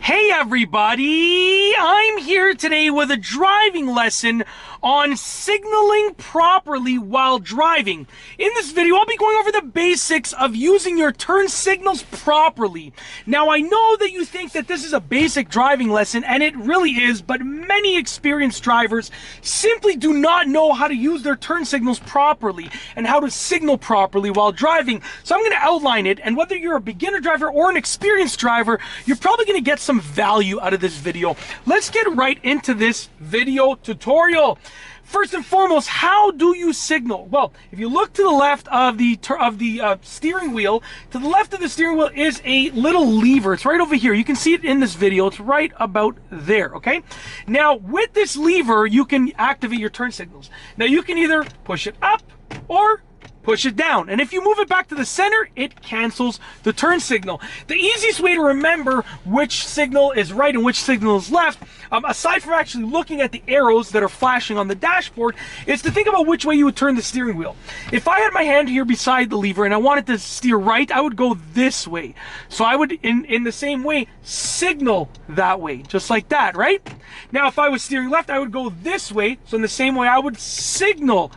Hey everybody! I'm here today with a driving lesson on signaling properly while driving. In this video, I'll be going over the basics of using your turn signals properly. Now, I know that you think that this is a basic driving lesson, and it really is, but many experienced drivers simply do not know how to use their turn signals properly and how to signal properly while driving. So I'm going to outline it, and whether you're a beginner driver or an experienced driver, you're probably going to get some value out of this video. Let's get right into this video tutorial. First and foremost, how do you signal? Well, if you look to the left of the steering wheel, to the left of the steering wheel is a little lever. It's right over here. You can see it in this video. It's right about there, okay? Now, with this lever, you can activate your turn signals. Now, you can either push it up or push it down. And if you move it back to the center, it cancels the turn signal. The easiest way to remember which signal is right and which signal is left, aside from actually looking at the arrows that are flashing on the dashboard, is to think about which way you would turn the steering wheel. If I had my hand here beside the lever and I wanted to steer right, I would go this way. So I would, in the same way, signal that way, just like that, right? Now, if I was steering left, I would go this way. So in the same way, I would signal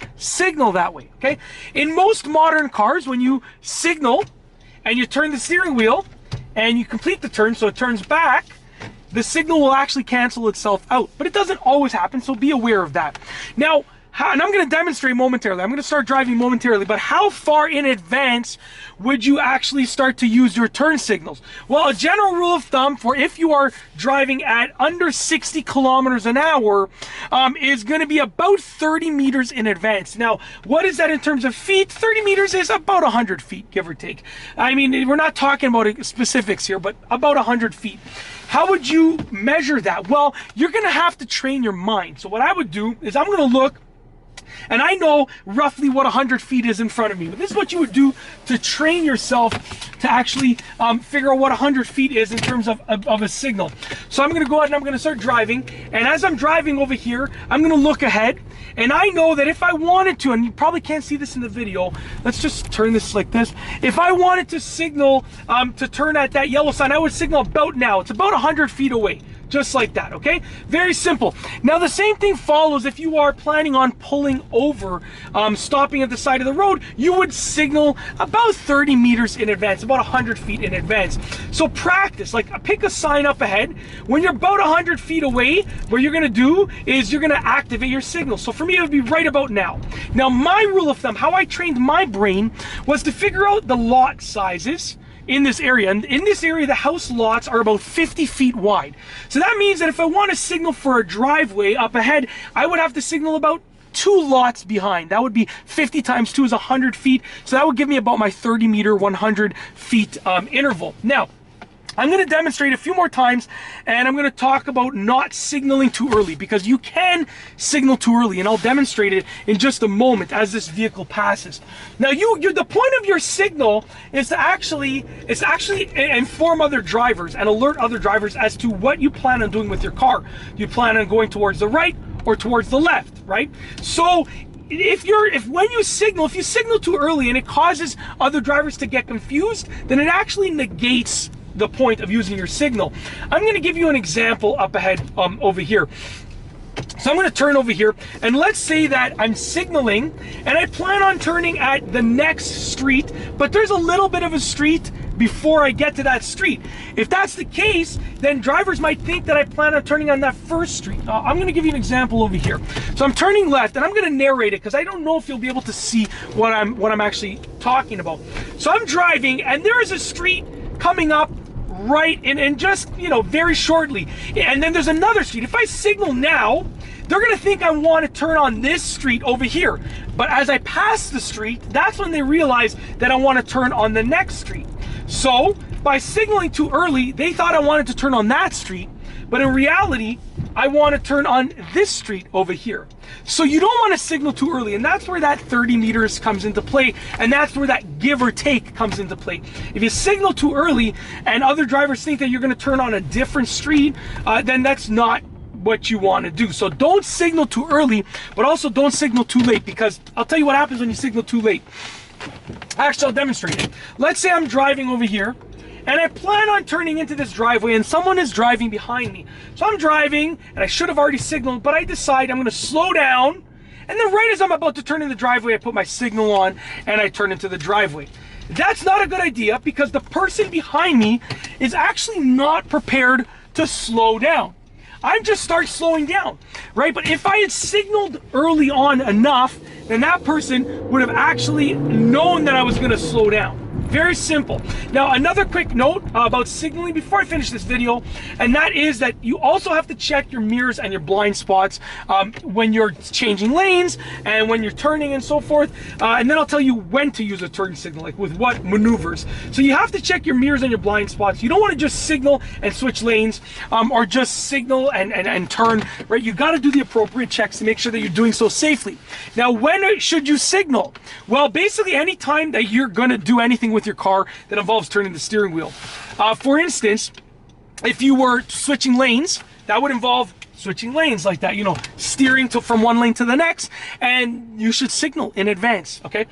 that way, okay? In most modern cars, when you signal and you turn the steering wheel and you complete the turn, so it turns back, the signal will actually cancel itself out. But it doesn't always happen, so be aware of that. Now, and I'm going to demonstrate momentarily. I'm going to start driving momentarily, but how far in advance would you actually start to use your turn signals? Well, a general rule of thumb for if you are driving at under 60 kilometers an hour is going to be about 30 meters in advance. Now, what is that in terms of feet? 30 meters is about 100 feet, give or take. I mean, we're not talking about specifics here, but about 100 feet. How would you measure that? Well, you're going to have to train your mind. So what I would do is I'm going to look, and I know roughly what 100 feet is in front of me. But this is what you would do to train yourself to actually figure out what 100 feet is in terms of a signal. So I'm going to go ahead and I'm going to start driving. And as I'm driving over here, I'm going to look ahead. And I know that if I wanted to, and you probably can't see this in the video, let's just turn this like this. If I wanted to signal to turn at that yellow sign, I would signal about now. It's about 100 feet away. Just like that, okay? Very simple. Now, the same thing follows if you are planning on pulling over, stopping at the side of the road. You would signal about 30 meters in advance, about 100 feet in advance. So practice, like pick a sign up ahead. When you're about 100 feet away, what you're gonna do is you're gonna activate your signal. So for me, it would be right about now. Now, my rule of thumb, how I trained my brain was to figure out the lot sizes in this area. And in this area, the house lots are about 50 feet wide. So that means that if I want to signal for a driveway up ahead, I would have to signal about 2 lots behind. That would be 50 times 2 is 100 feet. So that would give me about my 30 meter, 100 feet interval. Now, I'm going to demonstrate a few more times, and I'm going to talk about not signaling too early, because you can signal too early, and I'll demonstrate it in just a moment as this vehicle passes. Now, the point of your signal is to actually inform other drivers and alert other drivers as to what you plan on doing with your car. Do you plan on going towards the right or towards the left, right? So if you signal too early and it causes other drivers to get confused, then it actually negates the point of using your signal. I'm going to give you an example up ahead over here. So I'm going to turn over here, and let's say that I'm signaling and I plan on turning at the next street, but there's a little bit of a street before I get to that street. If that's the case, then drivers might think that I plan on turning on that first street. I'm going to give you an example over here. So I'm turning left, and I'm going to narrate it because I don't know if you'll be able to see what I'm actually talking about. So I'm driving, and there is a street coming up right and just, you know, very shortly, and then there's another street. If I signal now, they're gonna think I want to turn on this street over here, but as I pass the street, that's when they realize that I want to turn on the next street. So by signaling too early, they thought I wanted to turn on that street, but in reality, I want to turn on this street over here. So you don't want to signal too early, and that's where that 30 meters comes into play, and that's where that give or take comes into play. If you signal too early and other drivers think that you're going to turn on a different street, then that's not what you want to do. So don't signal too early, but also don't signal too late, because I'll tell you what happens when you signal too late. Actually, I'll demonstrate it. Let's say I'm driving over here, and I plan on turning into this driveway, and someone is driving behind me. So I'm driving, and I should have already signaled, but I decide I'm going to slow down, and then right as I'm about to turn in the driveway, I put my signal on, and I turn into the driveway. That's not a good idea, because the person behind me is actually not prepared to slow down. I just start slowing down, right? But if I had signaled early on enough, then that person would have actually known that I was going to slow down. Very simple. Now, another quick note about signaling before I finish this video, and that is that you also have to check your mirrors and your blind spots when you're changing lanes and when you're turning and so forth. And then I'll tell you when to use a turn signal, like with what maneuvers. So you have to check your mirrors and your blind spots. You don't want to just signal and switch lanes or just signal and turn, right? You got to do the appropriate checks to make sure that you're doing so safely. Now, when should you signal? Well, basically any time that you're going to do anything with your car that involves turning the steering wheel. For instance, if you were switching lanes, that would involve switching lanes like that, you know, steering from one lane to the next, and you should signal in advance, okay?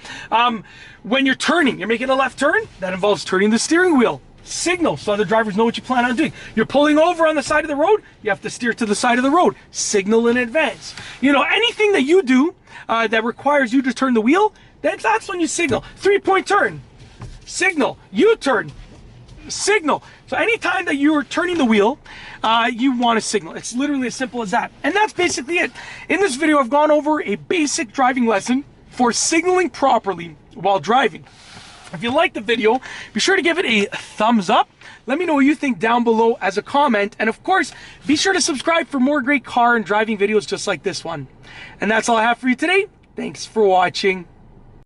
When you're turning, you're making a left turn, that involves turning the steering wheel. Signal so other drivers know what you plan on doing. You're pulling over on the side of the road, you have to steer to the side of the road. Signal in advance. You know, anything that you do that requires you to turn the wheel, that's when you signal. 3-point turn. Signal. U-turn. Signal. So anytime that you're turning the wheel, you want to signal. It's literally as simple as that. And that's basically it. In this video, I've gone over a basic driving lesson for signaling properly while driving. If you liked the video, be sure to give it a thumbs up. Let me know what you think down below as a comment. And of course, be sure to subscribe for more great car and driving videos just like this one. And that's all I have for you today. Thanks for watching.